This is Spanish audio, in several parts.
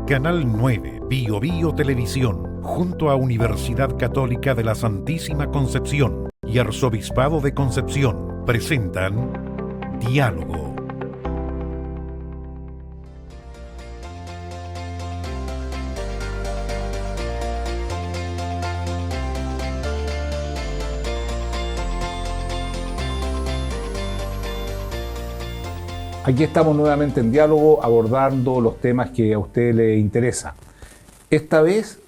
Canal 9, Bio Bio Televisión, junto a Universidad Católica de la Santísima Concepción y Arzobispado de Concepción, presentan Diálogo. Aquí estamos nuevamente en diálogo abordando los temas que a usted le interesa. Esta vez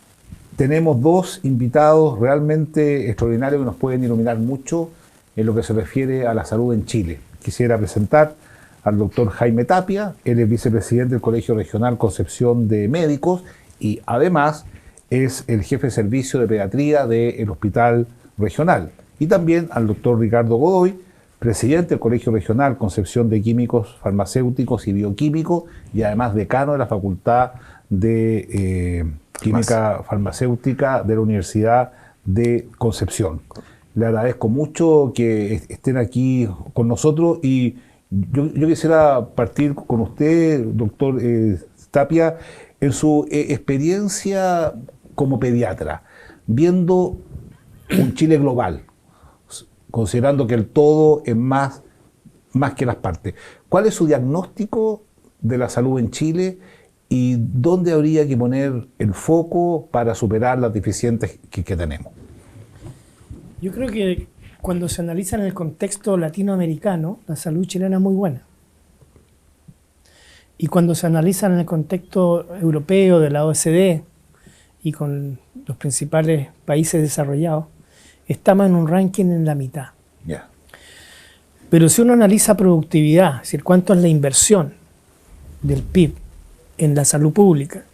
tenemos dos invitados realmente extraordinarios que nos pueden iluminar mucho en lo que se refiere a la salud en Chile. Quisiera presentar al doctor Jaime Tapia. Él es vicepresidente del Colegio Regional Concepción de Médicos y además es el jefe de servicio de pediatría del Hospital Regional. Y también al doctor Ricardo Godoy, presidente del Colegio Regional Concepción de Químicos, Farmacéuticos y Bioquímicos y además decano de la Facultad de Química Farmacéutica de la Universidad de Concepción. Le agradezco mucho que estén aquí con nosotros y yo quisiera partir con usted, doctor Tapia, en su experiencia como pediatra, viendo un Chile global, considerando que el todo es más que las partes. ¿Cuál es su diagnóstico de la salud en Chile y dónde habría que poner el foco para superar las deficiencias que tenemos? Yo creo que cuando se analiza en el contexto latinoamericano, la salud chilena es muy buena. Y cuando se analiza en el contexto europeo de la OECD y con los principales países desarrollados, estamos en un ranking en la mitad. Yeah. Pero si uno analiza productividad, es decir, cuánto es la inversión del PIB en la salud pública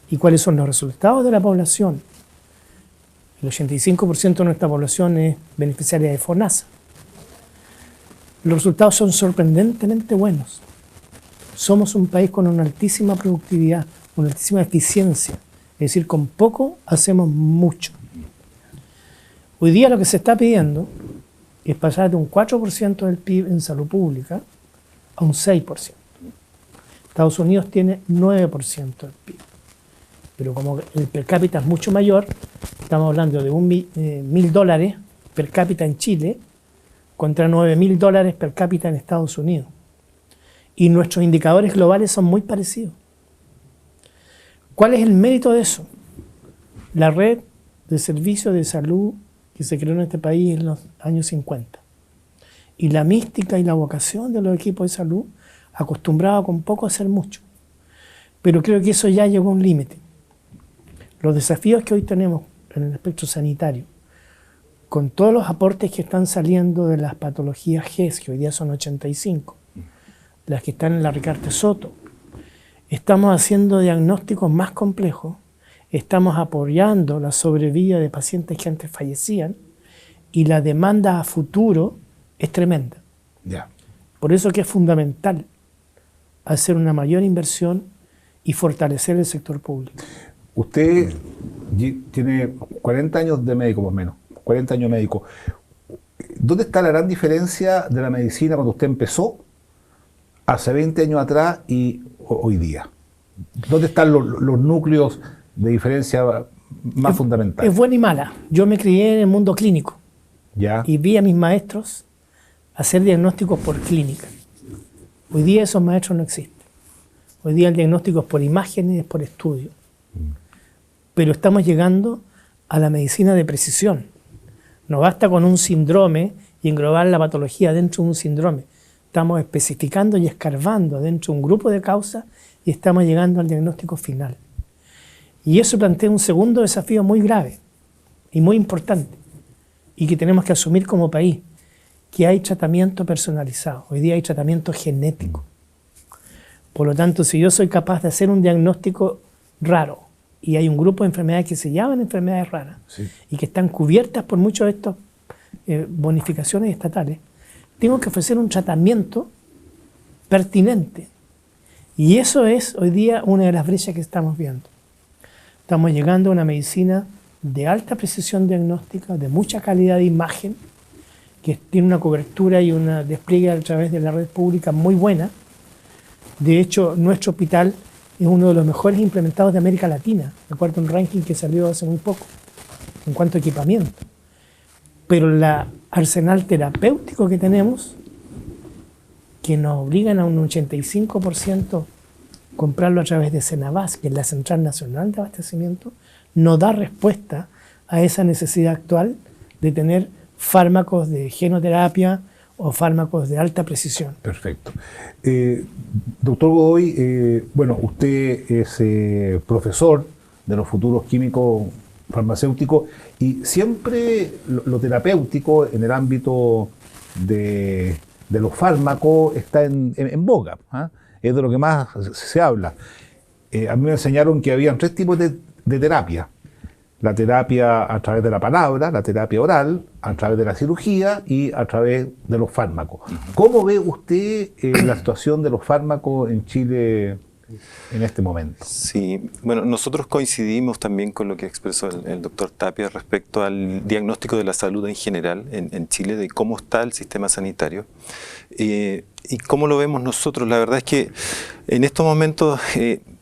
y cuáles son los resultados de la población, el 85% de nuestra población es beneficiaria de FONASA. Los resultados son sorprendentemente buenos. Somos un país con una altísima productividad, una altísima eficiencia. Es decir, con poco hacemos mucho. Hoy día lo que se está pidiendo es pasar de un 4% del PIB en salud pública a un 6%. Estados Unidos tiene 9% del PIB. Pero como el per cápita es mucho mayor, estamos hablando de $1.000 per cápita en Chile contra $9.000 per cápita en Estados Unidos. Y nuestros indicadores globales son muy parecidos. ¿Cuál es el mérito de eso? La red de servicios de salud que se creó en este país en los años 50. Y la mística y la vocación de los equipos de salud acostumbrados con poco a hacer mucho. Pero creo que eso ya llegó a un límite. Los desafíos que hoy tenemos en el espectro sanitario, con todos los aportes que están saliendo de las patologías GES, que hoy día son 85, las que están en la Ricarte Soto, estamos haciendo diagnósticos más complejos, estamos apoyando la sobrevida de pacientes que antes fallecían y la demanda a futuro es tremenda. Yeah. Por eso que es fundamental hacer una mayor inversión y fortalecer el sector público. Usted tiene 40 años de médico, más o menos, 40 años de médico. ¿Dónde está la gran diferencia de la medicina cuando usted empezó hace 20 años atrás y hoy día? ¿Dónde están los núcleos de diferencia más fundamentales? Es buena y mala. Yo me crié en el mundo clínico. ¿Ya? Y vi a mis maestros hacer diagnósticos por clínica. Hoy día esos maestros no existen. Hoy día el diagnóstico es por imágenes, es por estudio. Pero estamos llegando a la medicina de precisión. No basta con un síndrome y englobar la patología dentro de un síndrome. Estamos especificando y escarbando dentro de un grupo de causas y estamos llegando al diagnóstico final. Y eso plantea un segundo desafío muy grave y muy importante y que tenemos que asumir como país, que hay tratamiento personalizado. Hoy día hay tratamiento genético. Por lo tanto, si yo soy capaz de hacer un diagnóstico raro y hay un grupo de enfermedades que se llaman enfermedades raras, sí, y que están cubiertas por muchas de estas bonificaciones estatales, tengo que ofrecer un tratamiento pertinente. Y eso es hoy día una de las brechas que estamos viendo. Estamos llegando a una medicina de alta precisión diagnóstica, de mucha calidad de imagen, que tiene una cobertura y una despliegue a través de la red pública muy buena. De hecho, nuestro hospital es uno de los mejores implementados de América Latina, de acuerdo a un ranking que salió hace muy poco, en cuanto a equipamiento. Pero el arsenal terapéutico que tenemos, que nos obligan a un 85% comprarlo a través de Senabas, que es la Central Nacional de Abastecimiento, no da respuesta a esa necesidad actual de tener fármacos de genoterapia o fármacos de alta precisión. Perfecto. Doctor Godoy, bueno, usted es profesor de los futuros químicos farmacéuticos y siempre lo terapéutico en el ámbito de los fármacos está en boga, ¿eh? Es de lo que más se habla. A mí me enseñaron que habían 3 tipos de terapia. La terapia a través de la palabra, la terapia oral, a través de la cirugía y a través de los fármacos. ¿Cómo ve usted la situación de los fármacos en Chile en este momento? Sí, bueno, nosotros coincidimos también con lo que expresó el doctor Tapia respecto al diagnóstico de la salud en general en Chile, de cómo está el sistema sanitario. Y cómo lo vemos nosotros. La verdad es que en estos momentos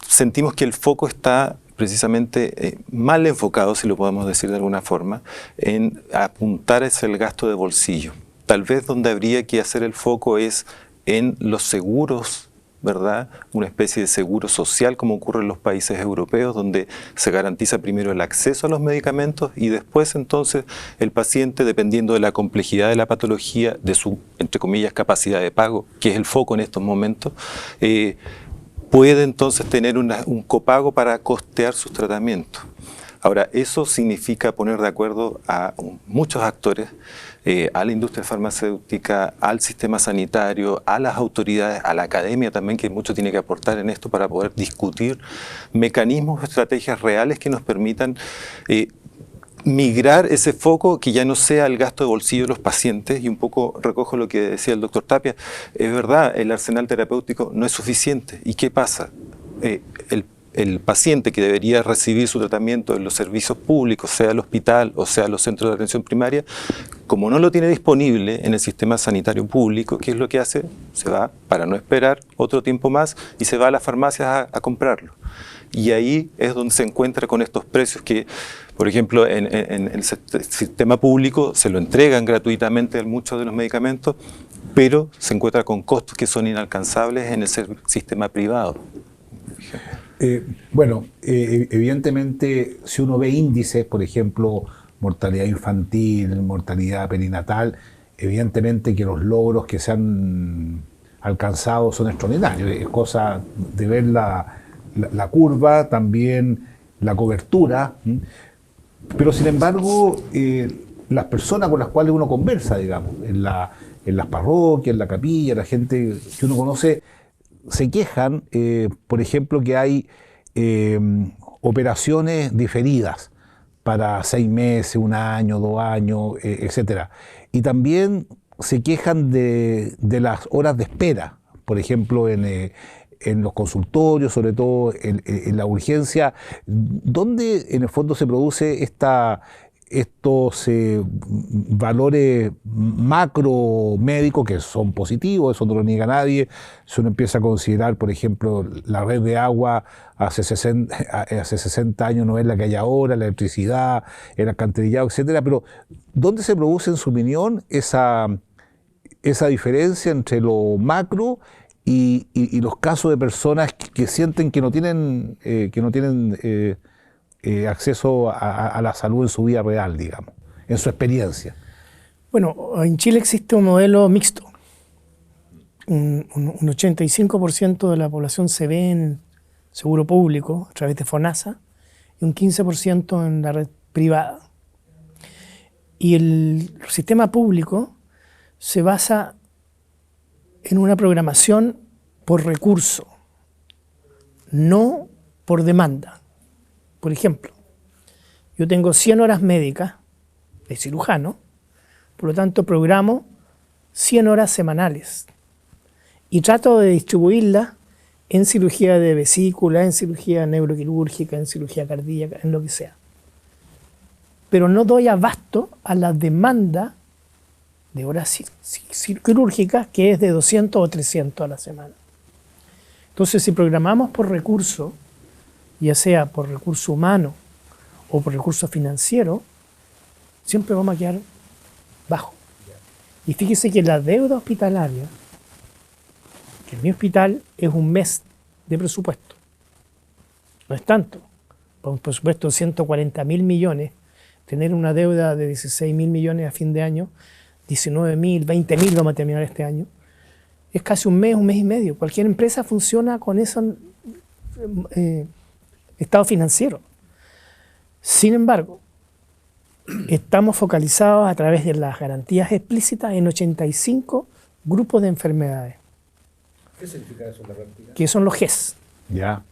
sentimos que el foco está precisamente mal enfocado, si lo podemos decir de alguna forma, en apuntar hacia el gasto de bolsillo. Tal vez donde habría que hacer el foco es en los seguros, ¿verdad? Una especie de seguro social como ocurre en los países europeos, donde se garantiza primero el acceso a los medicamentos y después entonces el paciente, dependiendo de la complejidad de la patología, de su, entre comillas, capacidad de pago, que es el foco en estos momentos, puede entonces tener un copago para costear sus tratamientos. Ahora, eso significa poner de acuerdo a muchos actores, a la industria farmacéutica, al sistema sanitario, a las autoridades, a la academia también, que mucho tiene que aportar en esto para poder discutir mecanismos, estrategias reales que nos permitan migrar ese foco, que ya no sea el gasto de bolsillo de los pacientes. Y un poco recojo lo que decía el doctor Tapia. Es verdad, el arsenal terapéutico no es suficiente. ¿Y qué pasa? El paciente que debería recibir su tratamiento en los servicios públicos, sea el hospital o sea los centros de atención primaria, como no lo tiene disponible en el sistema sanitario público, ¿qué es lo que hace? Se va, para no esperar otro tiempo más, y se va a las farmacias a comprarlo. Y ahí es donde se encuentra con estos precios que, por ejemplo, en el sistema público se lo entregan gratuitamente a muchos de los medicamentos, pero se encuentra con costos que son inalcanzables en el sistema privado. Bueno, evidentemente, si uno ve índices, por ejemplo, mortalidad infantil, mortalidad perinatal, evidentemente que los logros que se han alcanzado son extraordinarios. Es cosa de ver la curva, también la cobertura, pero sin embargo, las personas con las cuales uno conversa, digamos, en las parroquias, en la capilla, la gente que uno conoce, se quejan, por ejemplo, que hay operaciones diferidas para 6 meses, 1 año, 2 años, etc. Y también se quejan de las horas de espera, por ejemplo, en los consultorios, sobre todo en la urgencia, donde en el fondo se produce estos valores macro médicos que son positivos, eso no lo niega nadie. Si uno empieza a considerar, por ejemplo, la red de agua hace 60 años no es la que hay ahora, la electricidad, el alcantarillado, etcétera, pero ¿dónde se produce, en su opinión, esa diferencia entre lo macro y los casos de personas que sienten que no tienen acceso a la salud en su vida real, digamos, en su experiencia? Bueno, en Chile existe un modelo mixto. Un 85% de la población se ve en seguro público a través de FONASA y un 15% en la red privada. Y el sistema público se basa en una programación por recurso, no por demanda. Por ejemplo, yo tengo 100 horas médicas de cirujano, por lo tanto programo 100 horas semanales y trato de distribuirlas en cirugía de vesícula, en cirugía neuroquirúrgica, en cirugía cardíaca, en lo que sea. Pero no doy abasto a la demanda de horas quirúrgicas, que es de 200 o 300 a la semana. Entonces, si programamos por recurso, ya sea por recurso humano o por recurso financiero, siempre vamos a quedar bajo. Y fíjese que la deuda hospitalaria, que en mi hospital es un mes de presupuesto, no es tanto. Para un presupuesto de 140.000 millones, tener una deuda de 16.000 millones a fin de año, 19.000, 20.000 vamos a terminar este año, es casi un mes y medio. Cualquier empresa funciona con ese estado financiero. Sin embargo, estamos focalizados a través de las garantías explícitas en 85 grupos de enfermedades. ¿Qué significa eso, la garantía? Que son los GES. Ya.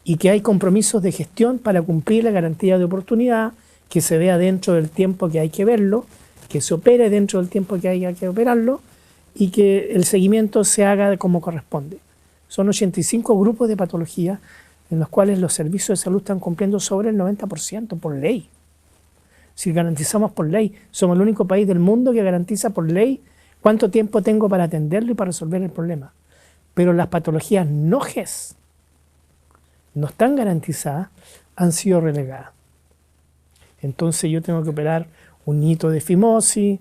Y que hay compromisos de gestión para cumplir la garantía de oportunidad, que se vea dentro del tiempo que hay que verlo, que se opere dentro del tiempo que hay que operarlo y que el seguimiento se haga como corresponde. Son 85 grupos de patologías en los cuales los servicios de salud están cumpliendo sobre el 90% por ley. Si garantizamos por ley, somos el único país del mundo que garantiza por ley cuánto tiempo tengo para atenderlo y para resolver el problema. Pero las patologías no GES, no están garantizadas, han sido relegadas. Entonces yo tengo que operar un hito de fimosis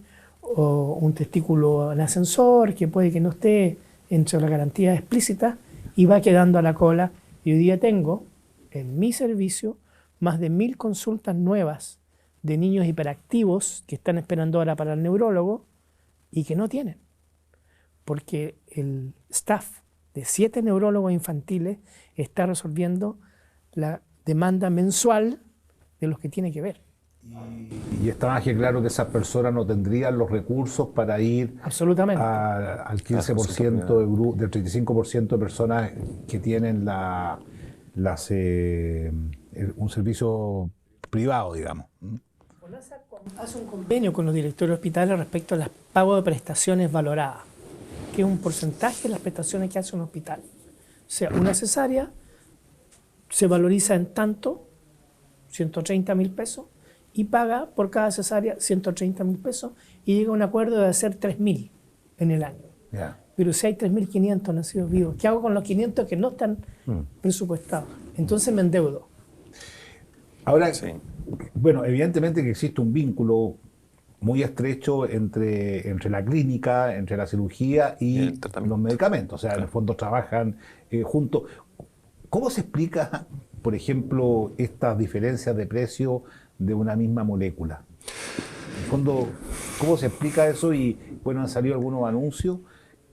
o un testículo en ascensor que puede que no esté entre las garantías explícitas y va quedando a la cola. Y hoy día tengo en mi servicio más de 1.000 consultas nuevas de niños hiperactivos que están esperando ahora para el neurólogo y que no tienen. Porque el staff de 7 neurólogos infantiles está resolviendo la demanda mensual de los que tiene que ver. Y está más que claro que esas personas no tendrían los recursos para ir Absolutamente. Al 15% del 35% de personas que tienen un servicio privado, digamos. FONASA hace un convenio con los directores de hospitales respecto al pago de prestaciones valoradas, que es un porcentaje de las prestaciones que hace un hospital. O sea, una cesárea se valoriza en tanto, 130.000 pesos, y paga por cada cesárea 130.000 pesos y llega a un acuerdo de hacer 3.000 en el año. Yeah. Pero si hay 3.500 nacidos vivos, ¿qué hago con los 500 que no están presupuestados? Entonces me endeudo. Ahora, sí. Bueno, evidentemente que existe un vínculo muy estrecho entre la clínica, entre la cirugía y los medicamentos. O sea, claro, en el fondo trabajan juntos. ¿Cómo se explica, por ejemplo, estas diferencias de precio de una misma molécula? En el fondo, ¿cómo se explica eso? Y bueno, han salido algunos anuncios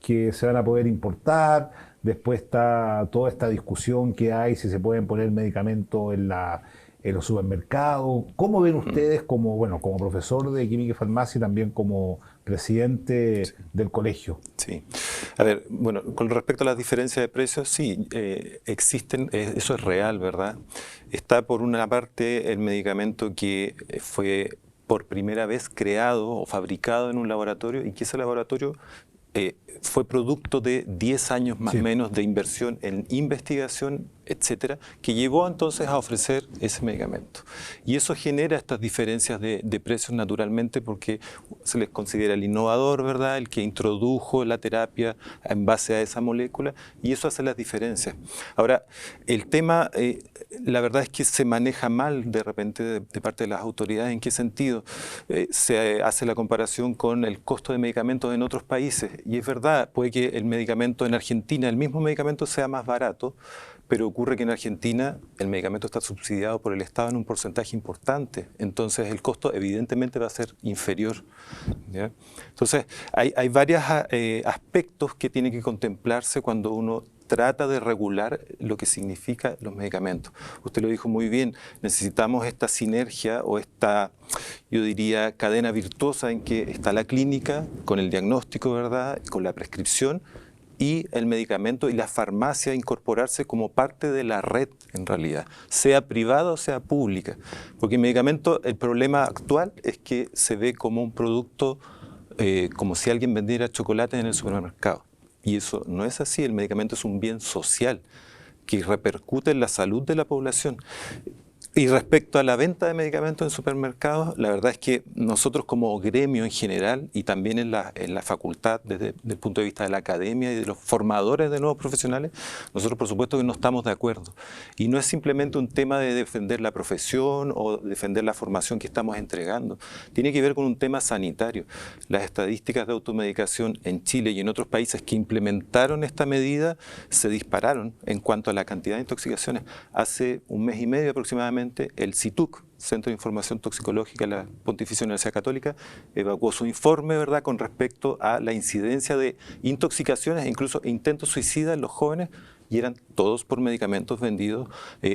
que se van a poder importar. Después está toda esta discusión que hay si se pueden poner medicamentos en los supermercados. ¿Cómo ven ustedes como profesor de química y farmacia y también como presidente del colegio? Sí. A ver, bueno, con respecto a las diferencias de precios, sí, existen, eso es real, ¿verdad? Está por una parte el medicamento que fue por primera vez creado o fabricado en un laboratorio y que ese laboratorio fue producto de 10 años más o menos de inversión en investigación, etcétera, que llevó entonces a ofrecer ese medicamento. Y eso genera estas diferencias de precios naturalmente porque se les considera el innovador, ¿verdad?, el que introdujo la terapia en base a esa molécula y eso hace las diferencias. Ahora, el tema, la verdad es que se maneja mal de repente de parte de las autoridades. ¿En qué sentido? Se hace la comparación con el costo de medicamentos en otros países y es verdad, puede que el medicamento en Argentina, el mismo medicamento sea más barato, pero ocurre que en Argentina el medicamento está subsidiado por el Estado en un porcentaje importante, entonces el costo evidentemente va a ser inferior, ¿ya? Entonces hay varios aspectos que tienen que contemplarse cuando uno trata de regular lo que significa los medicamentos. Usted lo dijo muy bien, necesitamos esta sinergia o esta, yo diría, cadena virtuosa en que está la clínica con el diagnóstico, ¿verdad?, con la prescripción, y el medicamento y la farmacia incorporarse como parte de la red en realidad, sea privada o sea pública. Porque el medicamento, el problema actual es que se ve como un producto, como si alguien vendiera chocolate en el supermercado. Y eso no es así, el medicamento es un bien social que repercute en la salud de la población. Y respecto a la venta de medicamentos en supermercados, la verdad es que nosotros como gremio en general y también en la facultad, desde el punto de vista de la academia y de los formadores de nuevos profesionales, nosotros por supuesto que no estamos de acuerdo. Y no es simplemente un tema de defender la profesión o defender la formación que estamos entregando. Tiene que ver con un tema sanitario. Las estadísticas de automedicación en Chile y en otros países que implementaron esta medida se dispararon en cuanto a la cantidad de intoxicaciones. Hace un mes y medio aproximadamente, el CITUC, Centro de Información Toxicológica de la Pontificia Universidad Católica, evacuó su informe, ¿verdad?, con respecto a la incidencia de intoxicaciones e incluso intentos suicidas en los jóvenes, y eran todos por medicamentos vendidos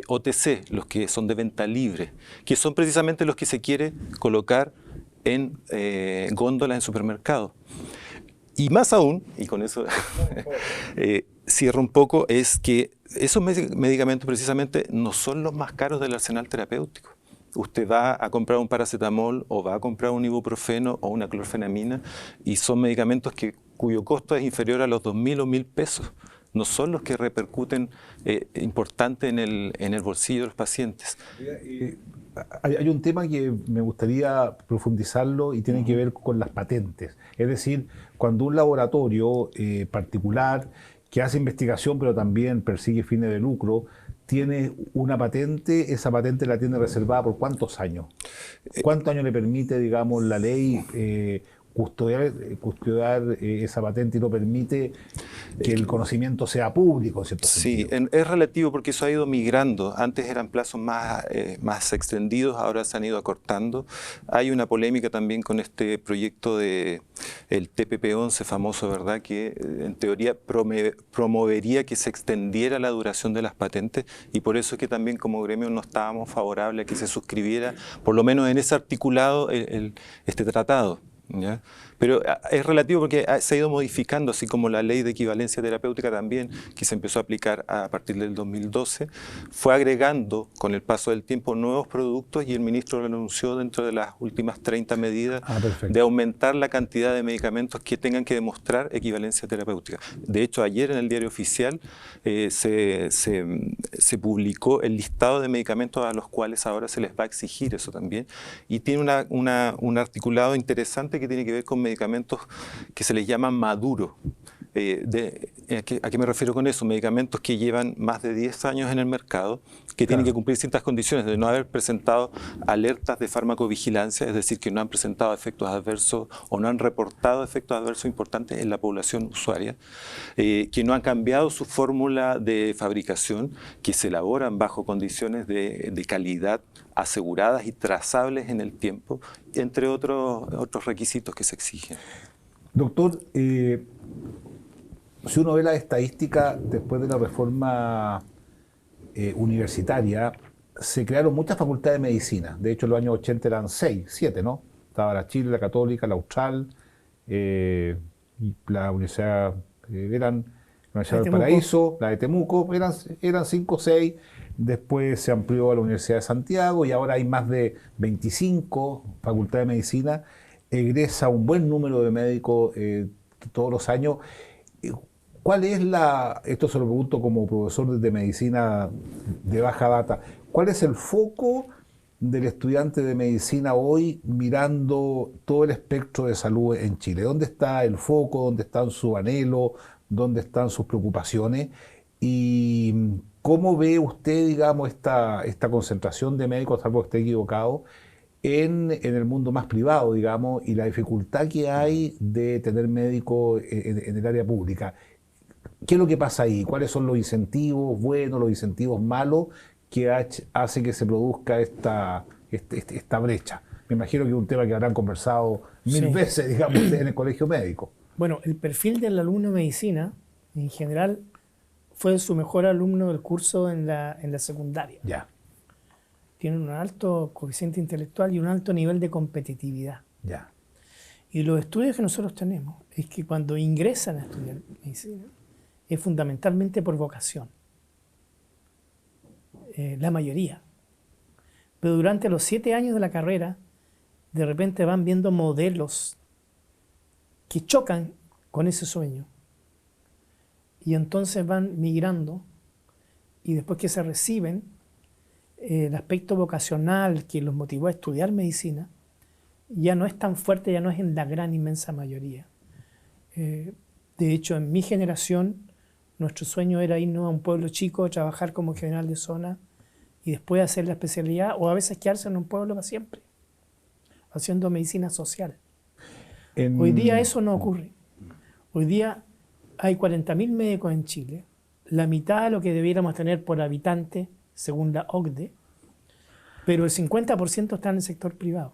OTC, los que son de venta libre, que son precisamente los que se quiere colocar en góndolas en supermercados. Y más aún, y con eso cierro un poco, es que esos medicamentos precisamente no son los más caros del arsenal terapéutico. Usted va a comprar un paracetamol o va a comprar un ibuprofeno o una clorfenamina y son medicamentos cuyo costo es inferior a los 2.000 o 1.000 pesos. No son los que repercuten importante en el bolsillo de los pacientes. Hay un tema que me gustaría profundizarlo y tiene que ver con las patentes. Es decir, cuando un laboratorio particular que hace investigación pero también persigue fines de lucro, tiene una patente, esa patente la tiene reservada por ¿cuántos años? ¿Cuántos años le permite, digamos, la ley custodiar esa patente y no permite que el conocimiento sea público, ¿cierto? Sí, es relativo porque eso ha ido migrando. Antes eran plazos más extendidos, ahora se han ido acortando. Hay una polémica también con este proyecto de el TPP-11 famoso, ¿verdad?, que en teoría promovería que se extendiera la duración de las patentes, y por eso es que también como gremio no estábamos favorables a que se suscribiera, por lo menos en ese articulado, este tratado, ¿ya? Pero es relativo porque se ha ido modificando, así como la ley de equivalencia terapéutica también, que se empezó a aplicar a partir del 2012, fue agregando con el paso del tiempo nuevos productos, y el ministro lo anunció dentro de las últimas 30 medidas de aumentar la cantidad de medicamentos que tengan que demostrar equivalencia terapéutica. De hecho, ayer en el Diario Oficial se publicó el listado de medicamentos a los cuales ahora se les va a exigir eso también, y tiene un articulado interesante que tiene que ver con medicamentos que se les llaman maduros. ¿A qué me refiero con eso? Medicamentos que llevan más de 10 años en el mercado, que tienen que cumplir ciertas condiciones de no haber presentado alertas de farmacovigilancia, es decir, que no han presentado efectos adversos o no han reportado efectos adversos importantes en la población usuaria, que no han cambiado su fórmula de fabricación, que se elaboran bajo condiciones de calidad aseguradas y trazables en el tiempo, entre otros requisitos que se exigen. Doctor, si uno ve la estadística, después de la reforma universitaria, se crearon muchas facultades de medicina. De hecho, en los años 80 eran 6, 7, ¿no? Estaba la Chile, la Católica, la Austral, y la Universidad, la Universidad del Paraíso, la de Temuco, eran 5 o 6. Después se amplió a la Universidad de Santiago y ahora hay más de 25 facultades de medicina. Egresa un buen número de médicos todos los años. ¿Cuál es esto se lo pregunto como profesor de medicina de baja data, cuál es el foco del estudiante de medicina hoy mirando todo el espectro de salud en Chile? ¿Dónde está el foco? ¿Dónde están sus anhelos? ¿Dónde están sus preocupaciones? ¿Y cómo ve usted, digamos, esta concentración de médicos, salvo que esté equivocado, en el mundo más privado, digamos, y la dificultad que hay de tener médicos en el área pública? ¿Qué es lo que pasa ahí? ¿Cuáles son los incentivos buenos, los incentivos malos que hace que se produzca esta brecha? Me imagino que es un tema que habrán conversado mil veces, digamos, en el colegio médico. Bueno, el perfil del alumno de medicina, en general, fue su mejor alumno del curso en la secundaria. Ya. Tienen un alto coeficiente intelectual y un alto nivel de competitividad. Ya. Y los estudios que nosotros tenemos es que cuando ingresan a estudiar medicina es fundamentalmente por vocación. La mayoría. Pero durante los 7 años de la carrera, de repente van viendo modelos que chocan con ese sueño. Y entonces van migrando y después que se reciben, el aspecto vocacional que los motivó a estudiar medicina ya no es tan fuerte, ya no es en la gran inmensa mayoría. De hecho, en mi generación, nuestro sueño era irnos a un pueblo chico, trabajar como general de zona y después hacer la especialidad, o a veces quedarse en un pueblo para siempre, haciendo medicina social. Hoy día eso no ocurre. Hoy día hay 40.000 médicos en Chile, la mitad de lo que debiéramos tener por habitante, según la OCDE, pero el 50% está en el sector privado.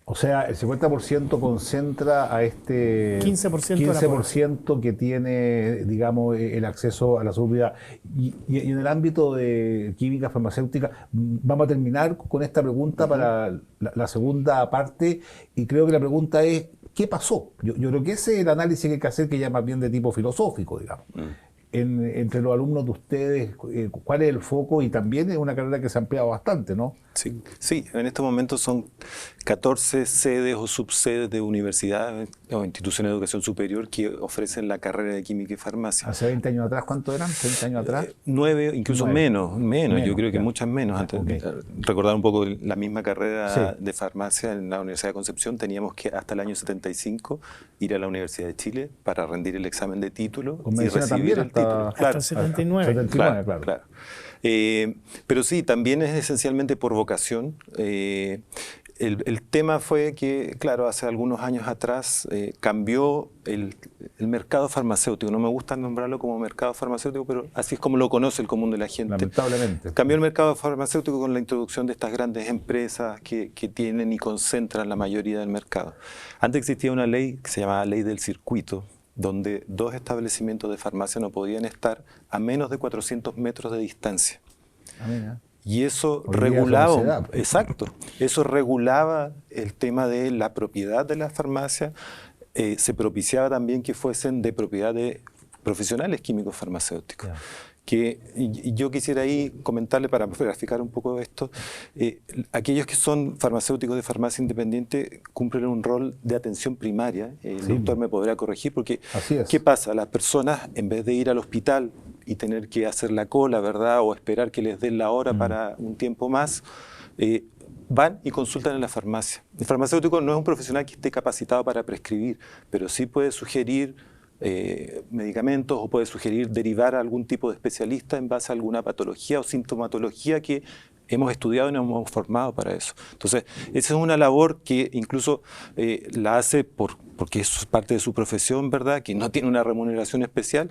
O sea, el 50% concentra a este 15% que tiene, digamos, el acceso a la salud privada. Y en el ámbito de química farmacéutica, vamos a terminar con esta pregunta para la segunda parte, y creo que la pregunta es, ¿qué pasó? Yo creo que ese es el análisis que hay que hacer, que ya más bien de tipo filosófico, digamos. Entre los alumnos de ustedes, ¿cuál es el foco? Y también es una carrera que se ha ampliado bastante, ¿no? Sí, en este momento son 14 sedes o subsedes de universidades o instituciones de educación superior que ofrecen la carrera de química y farmacia. ¿Hace 20 años atrás cuánto eran? ¿30 años atrás? 9, incluso menos, yo creo que muchas menos. Antes, recordar un poco la misma carrera de farmacia en la Universidad de Concepción, teníamos que hasta el año 75 ir a la Universidad de Chile para rendir el examen de título y recibir el título. Hasta el 79. 79, claro. Pero sí, también es esencialmente por vocación. El tema fue que, claro, hace algunos años atrás cambió el mercado farmacéutico. No me gusta nombrarlo como mercado farmacéutico, pero así es como lo conoce el común de la gente. Lamentablemente. Cambió el mercado farmacéutico con la introducción de estas grandes empresas que tienen y concentran la mayoría del mercado. Antes existía una ley que se llamaba Ley del Circuito, donde 2 establecimientos de farmacia no podían estar a menos de 400 metros de distancia. Y eso regulaba, eso regulaba el tema de la propiedad de la farmacia. Se propiciaba también que fuesen de propiedad de profesionales químicos farmacéuticos. Y yo quisiera ahí comentarle, para graficar un poco esto, aquellos que son farmacéuticos de farmacia independiente cumplen un rol de atención primaria. El doctor me podrá corregir, porque ¿qué pasa? Las personas, en vez de ir al hospital y tener que hacer la cola, ¿verdad?, o esperar que les den la hora para un tiempo más, van y consultan en la farmacia. El farmacéutico no es un profesional que esté capacitado para prescribir, pero sí puede sugerir medicamentos, o puede sugerir derivar a algún tipo de especialista en base a alguna patología o sintomatología que hemos estudiado y nos hemos formado para eso. Entonces, esa es una labor que incluso la hace porque es parte de su profesión, ¿verdad?, que no tiene una remuneración especial,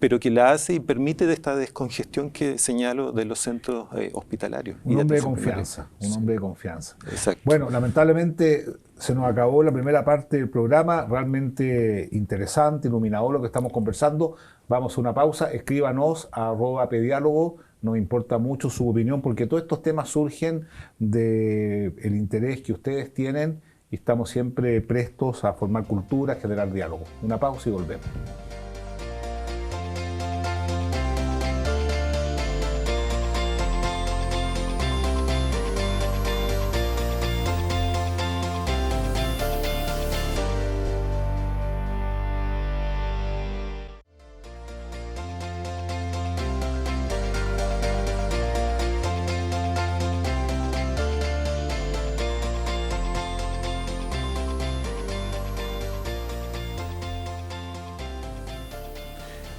pero que la hace y permite de esta descongestión que señalo de los centros hospitalarios. Un hombre de confianza, Exacto. Bueno, lamentablemente se nos acabó la primera parte del programa, realmente interesante, iluminador lo que estamos conversando. Vamos a una pausa, escríbanos a @pediálogo. Nos importa mucho su opinión, porque todos estos temas surgen del interés que ustedes tienen, y estamos siempre prestos a formar cultura, a generar diálogo. Una pausa y volvemos.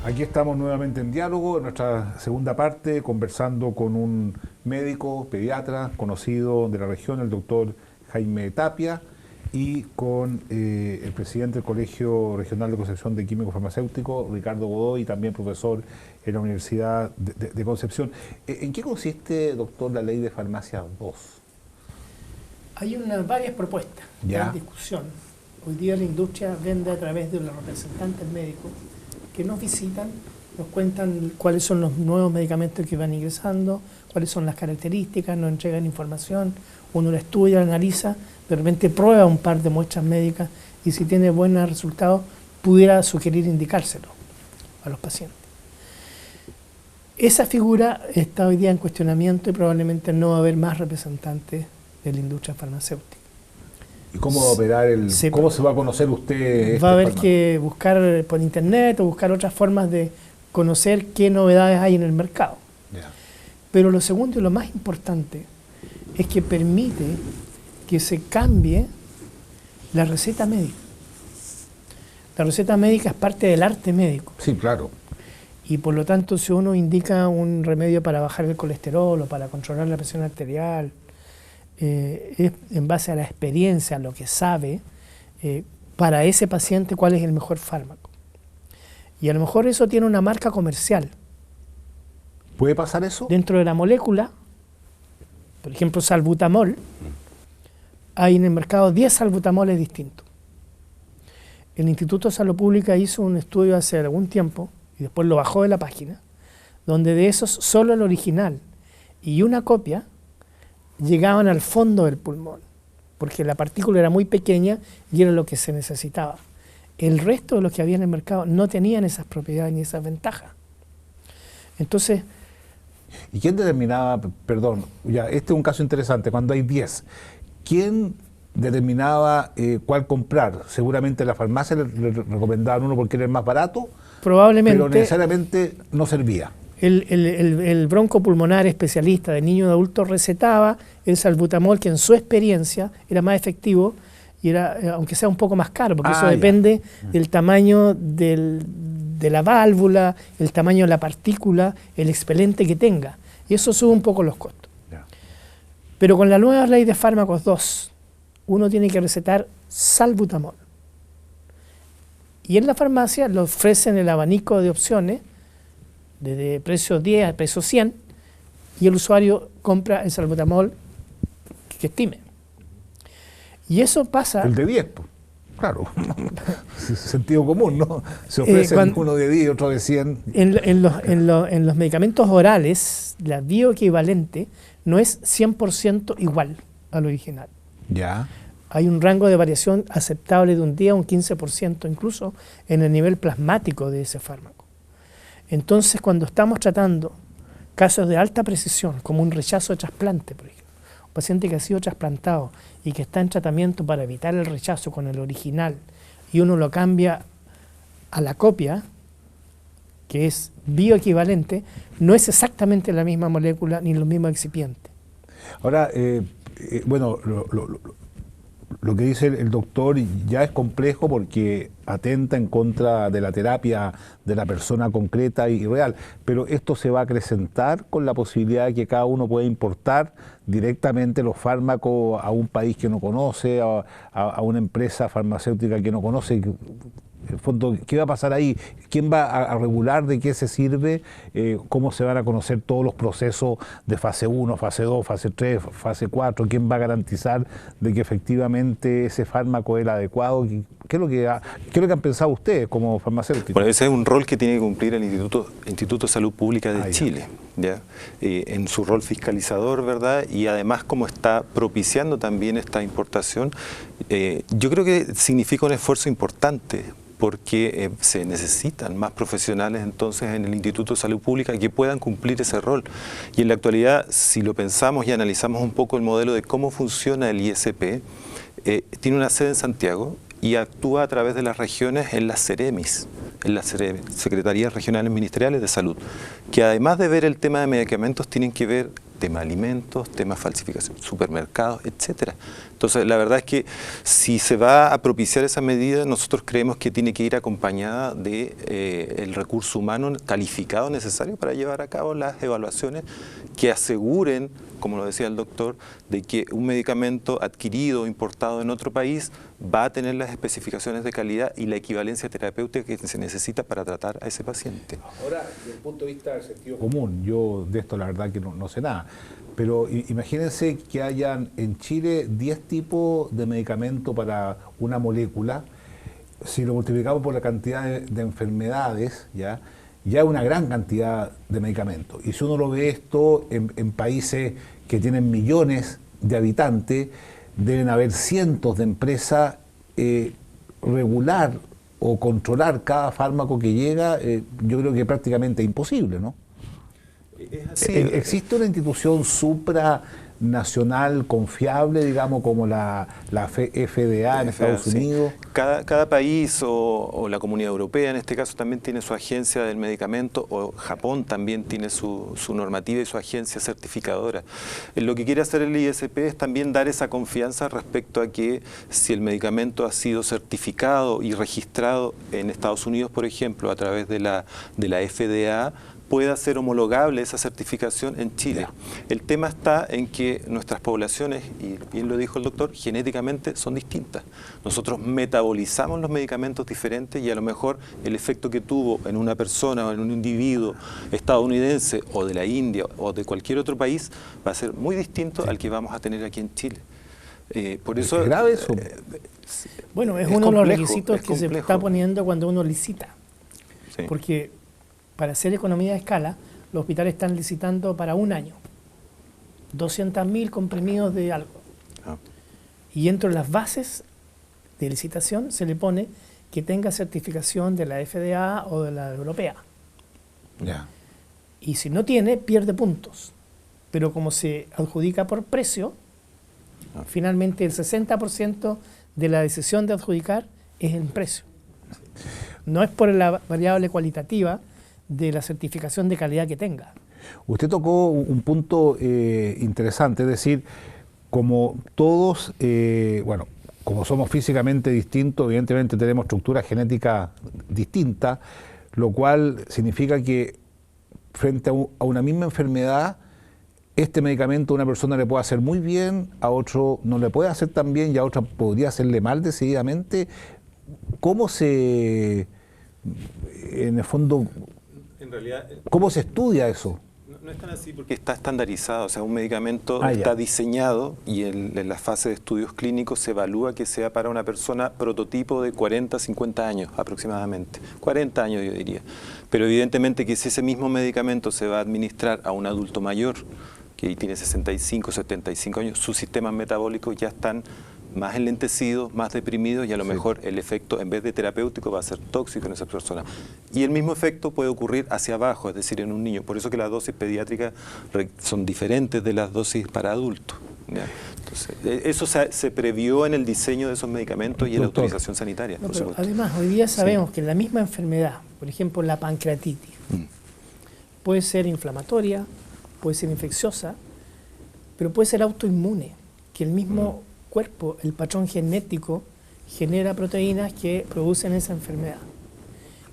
Aquí estamos nuevamente en diálogo, en nuestra segunda parte, conversando con un médico, pediatra, conocido de la región, el doctor Jaime Tapia, y con el presidente del Colegio Regional de Concepción de Químico Farmacéutico, Ricardo Godoy, y también profesor en la Universidad de Concepción. ¿En qué consiste, doctor, la Ley de Farmacia 2? Hay varias propuestas en discusión. Hoy día la industria vende a través de los representantes médicos que nos visitan, nos cuentan cuáles son los nuevos medicamentos que van ingresando, cuáles son las características, nos entregan información, uno la estudia, la analiza, de repente prueba un par de muestras médicas y si tiene buenos resultados, pudiera sugerir indicárselo a los pacientes. Esa figura está hoy día en cuestionamiento y probablemente no va a haber más representantes de la industria farmacéutica. ¿Y cómo va a operar cómo se va a conocer usted? Va a haber que buscar por internet o buscar otras formas de conocer qué novedades hay en el mercado. Pero lo segundo y lo más importante es que permite que se cambie la receta médica. La receta médica es parte del arte médico. Sí, claro. Y por lo tanto, si uno indica un remedio para bajar el colesterol o para controlar la presión arterial, es en base a la experiencia, a lo que sabe, para ese paciente cuál es el mejor fármaco. Y a lo mejor eso tiene una marca comercial. ¿Puede pasar eso? Dentro de la molécula, por ejemplo, salbutamol, hay en el mercado 10 salbutamoles distintos. El Instituto de Salud Pública hizo un estudio hace algún tiempo, y después lo bajó de la página, donde de esos solo el original y una copia llegaban al fondo del pulmón, porque la partícula era muy pequeña y era lo que se necesitaba. El resto de los que había en el mercado no tenían esas propiedades ni esas ventajas. Entonces... ¿Y quién determinaba, perdón, ya, este es un caso interesante, cuando hay 10, ¿quién determinaba cuál comprar? Seguramente la farmacia le recomendaban uno porque era el más barato, probablemente, pero necesariamente no servía. El broncopulmonar especialista de niño y de adulto recetaba el salbutamol, que en su experiencia era más efectivo y era, aunque sea un poco más caro, porque eso depende del tamaño de la válvula, el tamaño de la partícula, el expelente que tenga. Y eso sube un poco los costos. Ya. Pero con la nueva ley de fármacos 2, uno tiene que recetar salbutamol. Y en la farmacia le ofrecen el abanico de opciones, desde precio 10 a precio 100, y el usuario compra el salbutamol que estime. Y eso pasa... El de 10, pues. Claro, sentido común, ¿no? Se ofrecen uno de 10 y otro de 100. En los medicamentos orales, la bioequivalente no es 100% igual al original. Ya. Hay un rango de variación aceptable de un día, un 15% incluso, en el nivel plasmático de ese fármaco. Entonces, cuando estamos tratando casos de alta precisión, como un rechazo de trasplante, por ejemplo, un paciente que ha sido trasplantado y que está en tratamiento para evitar el rechazo con el original, y uno lo cambia a la copia, que es bioequivalente, no es exactamente la misma molécula ni los mismos excipientes. Ahora, bueno, lo que dice el doctor ya es complejo porque atenta en contra de la terapia de la persona concreta y real, pero esto se va a acrecentar con la posibilidad de que cada uno pueda importar directamente los fármacos a un país que no conoce, a una empresa farmacéutica que no conoce. En el fondo, ¿qué va a pasar ahí? ¿Quién va a regular de qué se sirve? ¿Cómo se van a conocer todos los procesos de fase 1, fase 2, fase 3, fase 4? ¿Quién va a garantizar de que efectivamente ese fármaco es el adecuado? ¿Qué es lo que han pensado ustedes como farmacéuticos? Bueno, ese es un rol que tiene que cumplir el Instituto de Salud Pública de Chile, ¿ya? En su rol fiscalizador, ¿verdad? Y además como está propiciando también esta importación, yo creo que significa un esfuerzo importante, porque se necesitan más profesionales entonces en el Instituto de Salud Pública que puedan cumplir ese rol. Y en la actualidad, si lo pensamos y analizamos un poco el modelo de cómo funciona el ISP, tiene una sede en Santiago y actúa a través de las regiones en las Ceremis, en las Secretarías Regionales Ministeriales de Salud, que además de ver el tema de medicamentos, tienen que ver tema alimentos, temas falsificación, supermercados, etcétera. Entonces, la verdad es que si se va a propiciar esa medida, nosotros creemos que tiene que ir acompañada de el recurso humano calificado necesario para llevar a cabo las evaluaciones que aseguren, como lo decía el doctor, de que un medicamento adquirido o importado en otro país va a tener las especificaciones de calidad y la equivalencia terapéutica que se necesita para tratar a ese paciente. Ahora, desde el punto de vista del sentido común, yo de esto la verdad que no sé nada, pero imagínense que hayan en Chile 10 tipos de medicamento para una molécula. Si lo multiplicamos por la cantidad de enfermedades, ya es una gran cantidad de medicamentos. Y si uno lo ve esto en países que tienen millones de habitantes, deben haber cientos de empresas. Regular o controlar cada fármaco que llega, yo creo que prácticamente es imposible, ¿no? Es así. ¿Existe una institución supra nacional confiable, digamos, como la FDA en Estados Unidos? Cada país o la Comunidad Europea en este caso también tiene su agencia del medicamento, o Japón también tiene su normativa y su agencia certificadora. Lo que quiere hacer el ISP es también dar esa confianza respecto a que si el medicamento ha sido certificado y registrado en Estados Unidos, por ejemplo, a través de la FDA, pueda ser homologable esa certificación en Chile. El tema está en que nuestras poblaciones, y bien lo dijo el doctor, genéticamente son distintas. Nosotros metabolizamos los medicamentos diferentes y a lo mejor el efecto que tuvo en una persona o en un individuo estadounidense o de la India o de cualquier otro país va a ser muy distinto al que vamos a tener aquí en Chile. Por eso, ¿es grave eso? Bueno, es uno de los requisitos que se está poniendo cuando uno licita. Sí. Porque para hacer economía de escala, los hospitales están licitando para un año. 200.000 comprimidos de algo. Y dentro de las bases de licitación se le pone que tenga certificación de la FDA o de la europea. Y si no tiene, pierde puntos. Pero como se adjudica por precio, finalmente el 60% de la decisión de adjudicar es el precio. No es por la variable cualitativa de la certificación de calidad que tenga. Usted tocó un punto interesante, es decir, como todos, como somos físicamente distintos, evidentemente tenemos estructura genética distinta, lo cual significa que frente a una misma enfermedad, este medicamento a una persona le puede hacer muy bien, a otro no le puede hacer tan bien y a otra podría hacerle mal decididamente. ¿Cómo se, en el fondo, en realidad, cómo se estudia eso? No es tan así porque está estandarizado, o sea, un medicamento está diseñado y en la fase de estudios clínicos se evalúa que sea para una persona prototipo de 40, 50 años aproximadamente, 40 años yo diría. Pero evidentemente que si ese mismo medicamento se va a administrar a un adulto mayor, que tiene 65, 75 años, sus sistemas metabólicos ya están más enlentecidos, más deprimidos y a lo mejor el efecto en vez de terapéutico va a ser tóxico en esa persona. Y el mismo efecto puede ocurrir hacia abajo, es decir, en un niño. Por eso que las dosis pediátricas son diferentes de las dosis para adultos. ¿Ya? Entonces, eso se previó en el diseño de esos medicamentos y en la autorización sanitaria. No, pero además, hoy día sabemos que la misma enfermedad, por ejemplo la pancreatitis, puede ser inflamatoria, puede ser infecciosa, pero puede ser autoinmune, que el mismo cuerpo, el patrón genético, genera proteínas que producen esa enfermedad.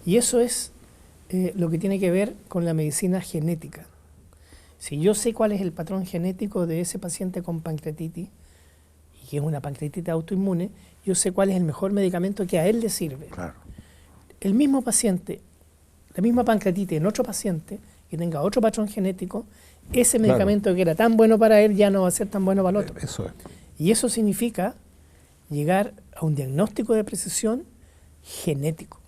Y eso es lo que tiene que ver con la medicina genética. Si yo sé cuál es el patrón genético de ese paciente con pancreatitis, y que es una pancreatitis autoinmune, yo sé cuál es el mejor medicamento que a él le sirve. Claro. El mismo paciente, la misma pancreatitis en otro paciente que tenga otro patrón genético, ese medicamento que era tan bueno para él ya no va a ser tan bueno para el otro. Eso es. Y eso significa llegar a un diagnóstico de precisión genético.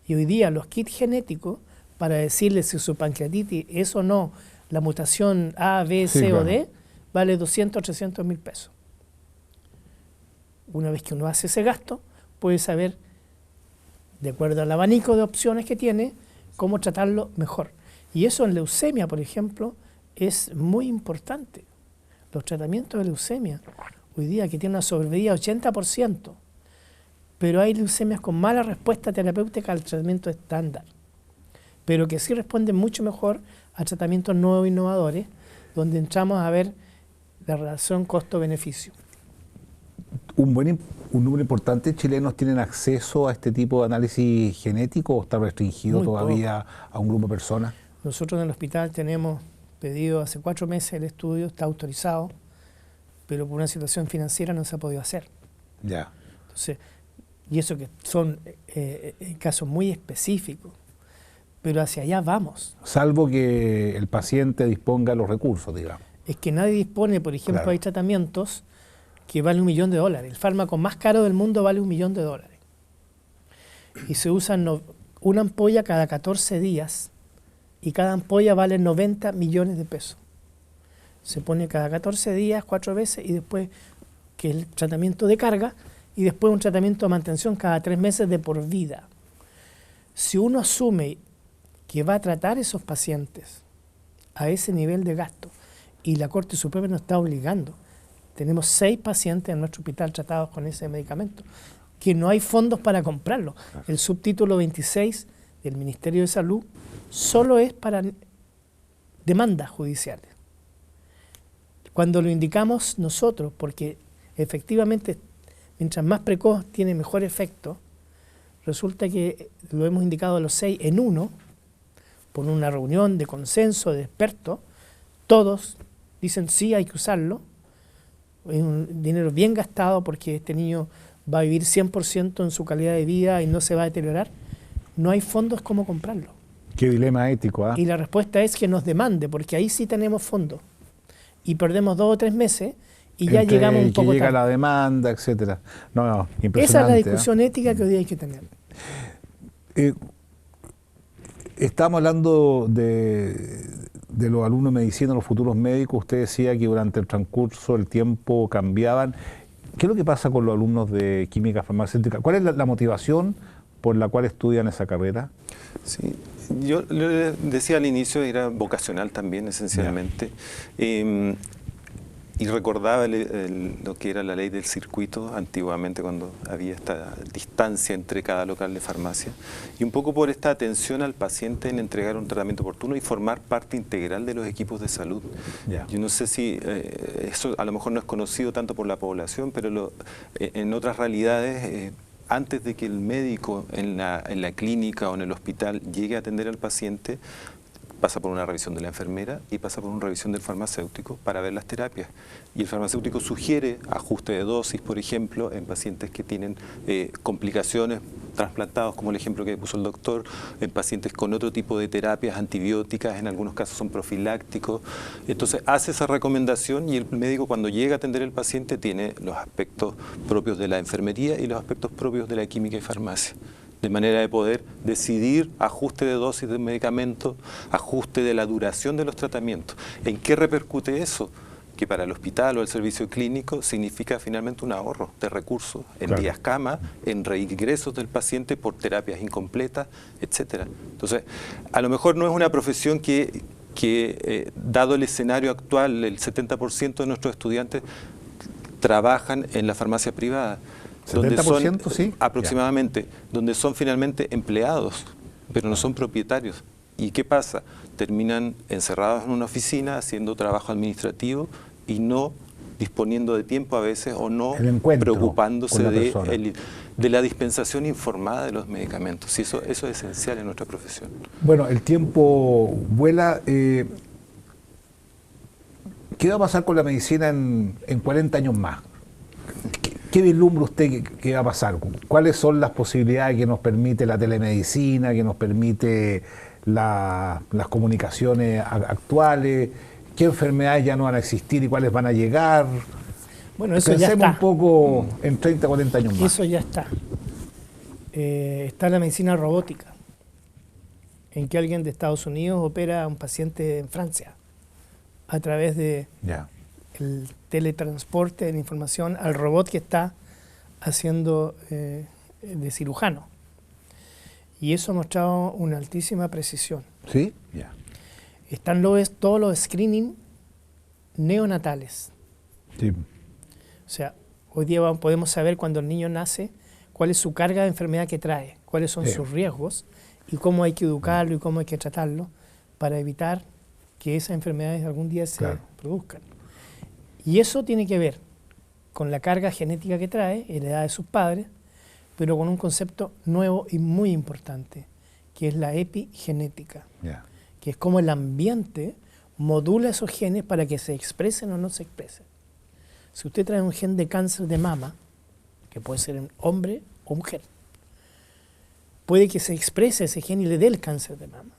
Y hoy día los kits genéticos, para decirle si su pancreatitis es o no la mutación A, B, C o D, vale 200 o 300 mil pesos. Una vez que uno hace ese gasto, puede saber, de acuerdo al abanico de opciones que tiene, cómo tratarlo mejor. Y eso en leucemia, por ejemplo, es muy importante. Los tratamientos de leucemia, hoy día que tienen una sobrevida de 80%, pero hay leucemias con mala respuesta terapéutica al tratamiento estándar, pero que sí responden mucho mejor a tratamientos nuevos e innovadores, donde entramos a ver la relación costo-beneficio. ¿Un número importante de chilenos tienen acceso a este tipo de análisis genético o está restringido Muy todavía a un grupo de personas? Nosotros en el hospital tenemos pedido hace 4 meses el estudio, está autorizado, pero por una situación financiera no se ha podido hacer. Ya. Entonces, y eso que son casos muy específicos, pero hacia allá vamos. Salvo que el paciente disponga de los recursos, digamos. Es que nadie dispone, por ejemplo, Claro. hay tratamientos que valen $1 millón. El fármaco más caro del mundo vale $1 millón. Y se usa una ampolla cada 14 días y cada ampolla vale 90 millones de pesos. Se pone cada 14 días, 4 veces y después que el tratamiento de carga y después un tratamiento de mantención cada 3 meses de por vida. Si uno asume que va a tratar esos pacientes a ese nivel de gasto y la Corte Suprema nos está obligando. Tenemos 6 pacientes en nuestro hospital tratados con ese medicamento, que no hay fondos para comprarlo. El subtítulo 26 del Ministerio de Salud solo es para demandas judiciales. Cuando lo indicamos nosotros, porque efectivamente mientras más precoz tiene mejor efecto, resulta que lo hemos indicado a los 6 en uno, por una reunión de consenso de expertos, todos dicen sí, hay que usarlo, es un dinero bien gastado porque este niño va a vivir 100% en su calidad de vida y no se va a deteriorar. No hay fondos como comprarlo. Qué dilema ético, ¿ah? Y la respuesta es que nos demande, porque ahí sí tenemos fondos. Y perdemos 2 o 3 meses y ya llegamos un poco que llega tarde. la demanda, etcétera. No, impresionante. Esa es la discusión ética que hoy día hay que tener. Estamos hablando de los alumnos de medicina, los futuros médicos. Usted decía que durante el transcurso del tiempo cambiaban. ¿Qué es lo que pasa con los alumnos de química farmacéutica? ¿Cuál es la motivación por la cual estudian esa carrera? Sí, yo le decía al inicio, era vocacional también, esencialmente. Y recordaba lo que era la ley del circuito antiguamente, cuando había esta distancia entre cada local de farmacia. Y un poco por esta atención al paciente en entregar un tratamiento oportuno y formar parte integral de los equipos de salud. Yo no sé si eso a lo mejor no es conocido tanto por la población, pero en otras realidades, antes de que el médico en la clínica o en el hospital llegue a atender al paciente, pasa por una revisión de la enfermera y pasa por una revisión del farmacéutico para ver las terapias. Y el farmacéutico sugiere ajuste de dosis, por ejemplo, en pacientes que tienen complicaciones, trasplantados, como el ejemplo que puso el doctor, en pacientes con otro tipo de terapias antibióticas, en algunos casos son profilácticos. Entonces hace esa recomendación y el médico, cuando llega a atender al paciente, tiene los aspectos propios de la enfermería y los aspectos propios de la química y farmacia, de manera de poder decidir ajuste de dosis de medicamentos, ajuste de la duración de los tratamientos. ¿En qué repercute eso? Que para el hospital o el servicio clínico significa finalmente un ahorro de recursos en días cama, en reingresos del paciente por terapias incompletas, etcétera. Entonces, a lo mejor no es una profesión que dado el escenario actual, el 70% de nuestros estudiantes trabajan en la farmacia privada. 70%, sí. Aproximadamente, donde son finalmente empleados, pero no son propietarios. ¿Y qué pasa? Terminan encerrados en una oficina haciendo trabajo administrativo y no disponiendo de tiempo a veces o no preocupándose de la dispensación informada de los medicamentos. Y eso es esencial en nuestra profesión. Bueno, el tiempo vuela. ¿Qué va a pasar con la medicina en 40 años más? ¿Qué vislumbra usted que va a pasar? ¿Cuáles son las posibilidades que nos permite la telemedicina, que nos permite las comunicaciones actuales? ¿Qué enfermedades ya no van a existir y cuáles van a llegar? Bueno, eso Pensemos ya está. un poco en 30, 40 años más. Eso ya está. Está la medicina robótica, en que alguien de Estados Unidos opera a un paciente en Francia a través de el teletransporte de la información al robot que está haciendo de cirujano. Y eso ha mostrado una altísima precisión. ¿Sí? Están todos los screening neonatales. Sí. O sea, hoy día podemos saber cuando el niño nace cuál es su carga de enfermedad que trae, cuáles son sus riesgos y cómo hay que educarlo y cómo hay que tratarlo para evitar que esas enfermedades algún día se produzcan. Y eso tiene que ver con la carga genética que trae, heredada de sus padres, pero con un concepto nuevo y muy importante, que es la epigenética, que es cómo el ambiente modula esos genes para que se expresen o no se expresen. Si usted trae un gen de cáncer de mama, que puede ser en hombre o mujer, puede que se exprese ese gen y le dé el cáncer de mama.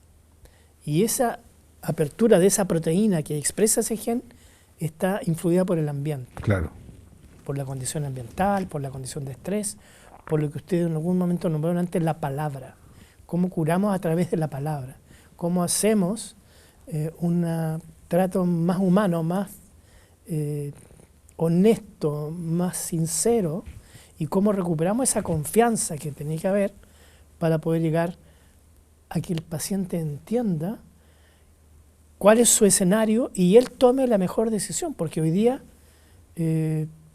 Y esa apertura de esa proteína que expresa ese gen está influida por el ambiente. Claro. Por la condición ambiental, por la condición de estrés, por lo que ustedes en algún momento nombraron antes, la palabra. Cómo curamos a través de la palabra. Cómo hacemos un trato más humano, más honesto, más sincero, y cómo recuperamos esa confianza que tenía que haber para poder llegar a que el paciente entienda cuál es su escenario y él tome la mejor decisión, porque hoy día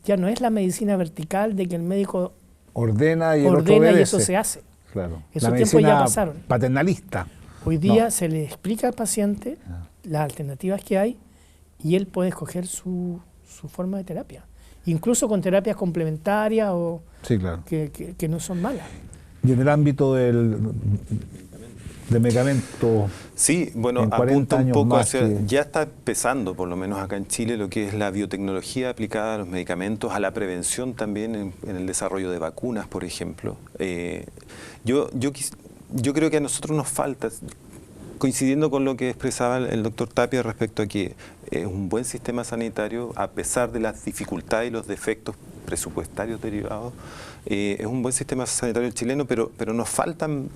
ya no es la medicina vertical de que el médico ordena y el otro ordena y obedece. eso se hace. Claro. Esos La tiempos medicina ya pasaron. paternalista. Hoy día se le explica al paciente las alternativas que hay y él puede escoger su forma de terapia, incluso con terapias complementarias o Sí, claro. que no son malas. Y en el ámbito del medicamento, Sí, bueno, en 40 apunta un años poco más hacia, que- ya está empezando, por lo menos acá en Chile, lo que es la biotecnología aplicada a los medicamentos, a la prevención también en el desarrollo de vacunas, por ejemplo. Yo creo que a nosotros nos falta, coincidiendo con lo que expresaba el doctor Tapia respecto a que es un buen sistema sanitario, a pesar de las dificultades y los defectos presupuestarios derivados, es un buen sistema sanitario chileno, pero nos faltan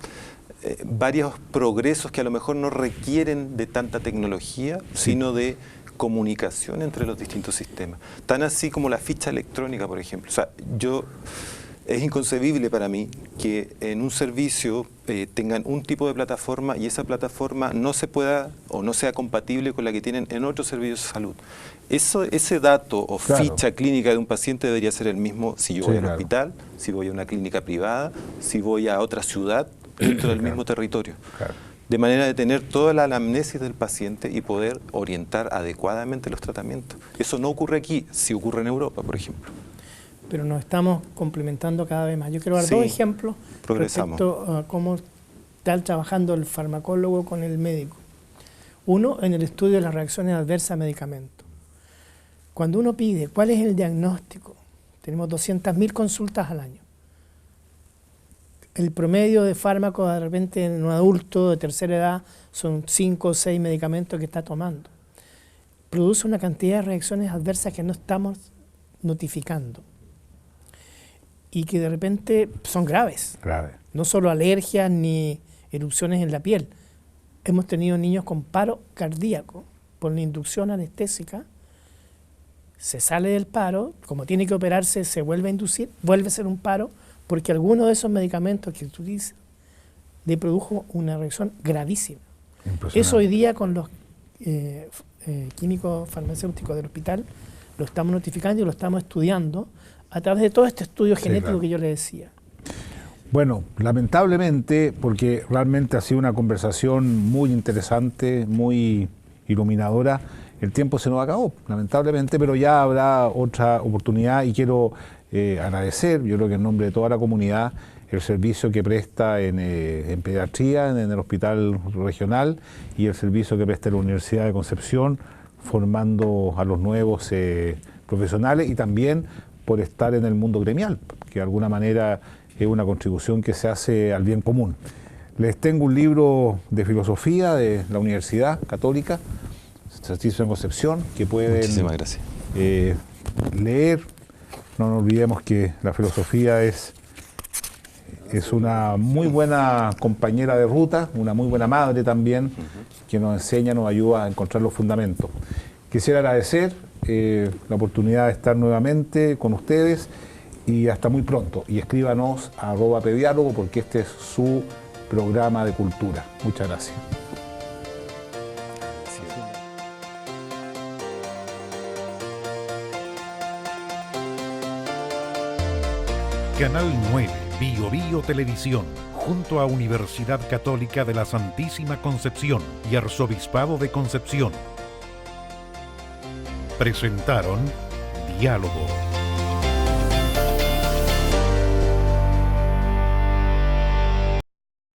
varios progresos que a lo mejor no requieren de tanta tecnología, sino de comunicación entre los distintos sistemas. Tan así como la ficha electrónica, por ejemplo. O sea, es inconcebible para mí que en un servicio tengan un tipo de plataforma y esa plataforma no se pueda o no sea compatible con la que tienen en otros servicios de salud. Ese dato o ficha clínica de un paciente debería ser el mismo si yo voy al hospital, si voy a una clínica privada, si voy a otra ciudad dentro del mismo territorio. Claro. De manera de tener toda la anamnesis del paciente y poder orientar adecuadamente los tratamientos. Eso no ocurre aquí, sí ocurre en Europa, por ejemplo. Pero nos estamos complementando cada vez más. Yo quiero dar Sí, dos ejemplos progresamos. respecto a cómo está trabajando el farmacólogo con el médico. Uno, en el estudio de las reacciones adversas a medicamentos. Cuando uno pide cuál es el diagnóstico, tenemos 200.000 consultas al año. El promedio de fármacos de repente en un adulto de tercera edad son 5 o 6 medicamentos que está tomando. Produce una cantidad de reacciones adversas que no estamos notificando y que de repente son graves. grave. No solo alergias ni erupciones en la piel. Hemos tenido niños con paro cardíaco por la inducción anestésica. Se sale del paro, como tiene que operarse, se vuelve a inducir, vuelve a ser un paro, porque alguno de esos medicamentos que tú dices le produjo una reacción gravísima. Eso hoy día con los químicos farmacéuticos del hospital lo estamos notificando y lo estamos estudiando a través de todo este estudio genético que yo le decía. Bueno, lamentablemente, porque realmente ha sido una conversación muy interesante, muy iluminadora, el tiempo se nos acabó, lamentablemente, pero ya habrá otra oportunidad y quiero agradecer, yo creo que en nombre de toda la comunidad, el servicio que presta en pediatría, en el hospital regional y el servicio que presta en la Universidad de Concepción, formando a los nuevos profesionales y también por estar en el mundo gremial, que de alguna manera es una contribución que se hace al bien común. Les tengo un libro de filosofía de la Universidad Católica, Santísima Concepción, que pueden leer. No nos olvidemos que la filosofía es una muy buena compañera de ruta, una muy buena madre también, que nos enseña, nos ayuda a encontrar los fundamentos. Quisiera agradecer la oportunidad de estar nuevamente con ustedes y hasta muy pronto. Y escríbanos a @pediálogo porque este es su programa de cultura. Muchas gracias. Canal 9, Bio Bio Televisión, junto a Universidad Católica de la Santísima Concepción y Arzobispado de Concepción, presentaron Diálogo.